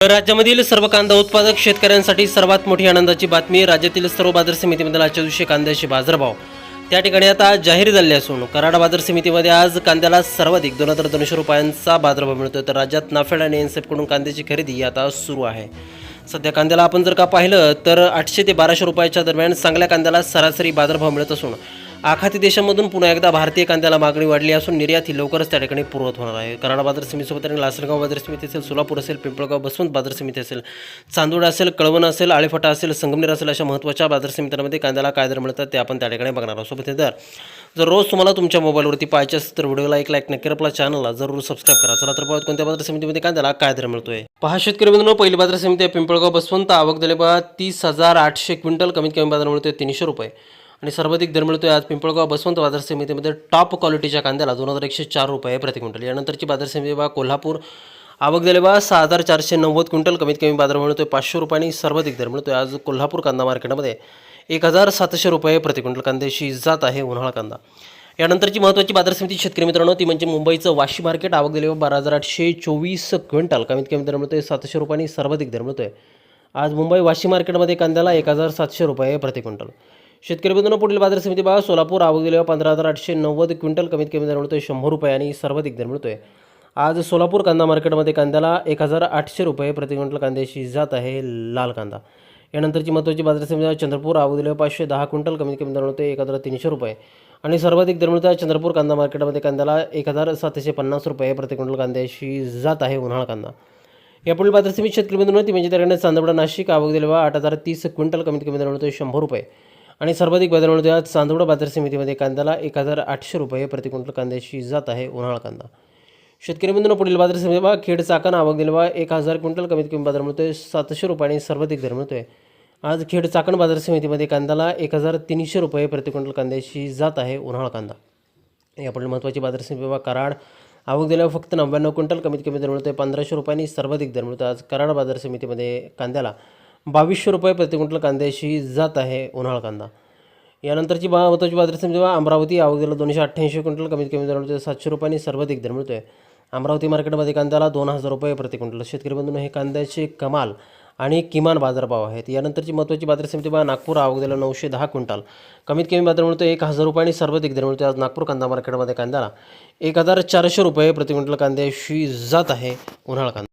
राज्यामधील सर्व कांदा उत्पादक शेतकऱ्यांसाठी सर्वात मोठी आनंदाची बातमी. राज्यातील सर्व बाजार समितीमधील आजच्या दिवशी कांद्याचे बाजारभाव त्या ठिकाणी आता जाहीर झाले असून कराड बाजार समितीमध्ये आज कांद्याला सर्वाधिक 2200 रुपयांचा बाजारभाव मिळतोय. तर राज्यात नाफेड आणि एनसेफकडून कांद्याची खरेदी आता सुरू आहे. सध्या कांद्याला आपण जर का पाहिलं तर 800 ते 1200 रुपयाच्या दरम्यान चांगल्या कांद्याला सरासरी बाजारभाव मिळत असून आखाती देशांमधून पुन्हा एकदा भारतीय कांद्याला मागणी वाढली असून निर्यात ही लवकरच त्या ठिकाणी पूर्वत होणार आहे. कराड बाजार समितीसोबत आणि लासलगाव बाजार समिती असेल, सोलापूर असेल, पिंपळगाव बसवंत बाजार समिती असेल, चांदोड असेल, कळवण असेल, आळेफाटा असेल, संगमनेर असेल, अशा महत्त्वाच्या बाजार समित्यांमध्ये कांद्याला काय दर मिळतात ते आपण त्या ठिकाणी बघणार आहोत. सोबत दर जर रोज तुम्हाला तुमच्या मोबाईलवरती पाहायचे असेल तर व्हिडिओला एक लाईक नक्की, आपल्या चॅनलला जरूर सबस्क्राईब करा. चला तर पाहूया कोणत्या बाजार समितीमध्ये कांद्याला काय दर मिळतोय. पहा शेतकरी बंधूंनो, पहिली बाजार समिती आहे पिंपळगाव बसवंत. आवक दिले बघा 30,800 क्विंटल. कमीत कमी बाजार मिळतोय 300 रुपये आणि सर्वाधिक दर मिळतोय आज पिंपळगाव बसवंत बाजार समितीमध्ये टॉप क्वालिटीच्या कांद्याला 2104 रुपये प्रति क्विंटल. यानंतरची बाजार समिती बघा कोल्हापूर. आवक दिले बघा 6490 क्विंटल. कमीत कमी बाजार मिळतोय 500 रुपयांनी. सर्वाधिक दर मिळतोय आज कोल्हापूर कांदा मार्केटमध्ये 1700 रुपये प्रति क्विंटल. कांद्याची जात आहे उन्हाळा कांदा. यानंतरची महत्त्वाची बाजार समिती शेतकरी मित्रांनो ती म्हणजे मुंबईचं वाशी मार्केट. आवक दिले 12824 क्विंटल. कमीत कमी दर मिळतोय 700 रुपयांनी. सर्वाधिक दर मिळतोय आज मुंबई वाशी मार्केटमध्ये कांद्याला 1700 रुपये प्रति क्विंटल. शेतकरी बंधूंनो, पुढील बाजार समिती बघा सोलापूर. आवक दिले 15890 क्विंटल. कमीत कमी दर मिळतोय 100 रुपये आणि सर्वाधिक दर मिळतोय आज सोलापूर कांदा मार्केटमध्ये कांद्याला 1800 रुपये प्रति क्विंटल. कांद्याची जात आहे लाल कांदा. यानंतरची महत्त्वाची बाजार समिती चंद्रपूर. आवक दिले 510 क्विंटल. कमीत कमी दर मिळतोय 1300 रुपये आणि सर्वाधिक दर मिळतोय चंद्रपूर कांदा मार्केटमध्ये कांद्याला 1750 रुपये प्रति क्विंटल. कांद्याची जात आहे उन्हाळा कांदा. यापुढील बाजार समिती शेतकरी बंधूंनो ती म्हणजे त्याकडे चांदवड नाशिक. आवक दिले 8030 क्विंटल. कमीत कमी दर मिळतोय 100 रुपये आणि सर्वाधिक बाजार मिळतोय आज चांदवड बाजार समितीमध्ये कांद्याला 1800 रुपये प्रति क्विंटल. कांद्याची जात आहे उन्हाळा कांदा. शेतकरी बंधूंनो, पुढील बाजार समिती बघा खेड चाकण. आवक दिले 1000 क्विंटल. कमीत कमी बाजार मिळतोय 700 रुपये आणि सर्वाधिक दर मिळतोय आज खेड चाकण बाजार समितीमध्ये कांद्याला 1300 रुपये प्रति क्विंटल. कांद्याची जात आहे उन्हाळा कांदा. यापुढील महत्त्वाची बाजार समिती बघा कराड. आवक दिल्यावर फक्त 99 क्विंटल. कमीत कमी दर मिळतोय 1500 रुपयांनी. सर्वाधिक दर मिळतो आज कराड बाजार समितीमध्ये कांद्याला 2200 रुपये प्रति क्विंटल. कांद्याची जात आहे उन्हाळा कांदा. यानंतरची महत्त्वाची बाजार समिती बघा अमरावती. आवक दिला 288 क्विंटल. कमीत कमी दर मिळतोय 700 रुपयांनी. सर्वाधिक दर मिळतोय अमरावती मार्केटमध्ये कांद्याला 2000 रुपये प्रति क्विंटल. शेतकरी बंधूंनो, हे कांद्याचे कमाल आणि किमान बाजारभाव आहेत. यानंतरची महत्त्वाची बाजार समिती बघा नागपूर. आवक दिला 910 क्विंटल. कमीत कमी बाजार मिळतोय 1000 रुपये आणि सर्वाधिक दर मिळतोय आज नागपूर कांदा मार्केटमध्ये कांद्याला 1400 रुपये प्रति क्विंटल. कांद्याची जात आहे उन्हाळा कांदा.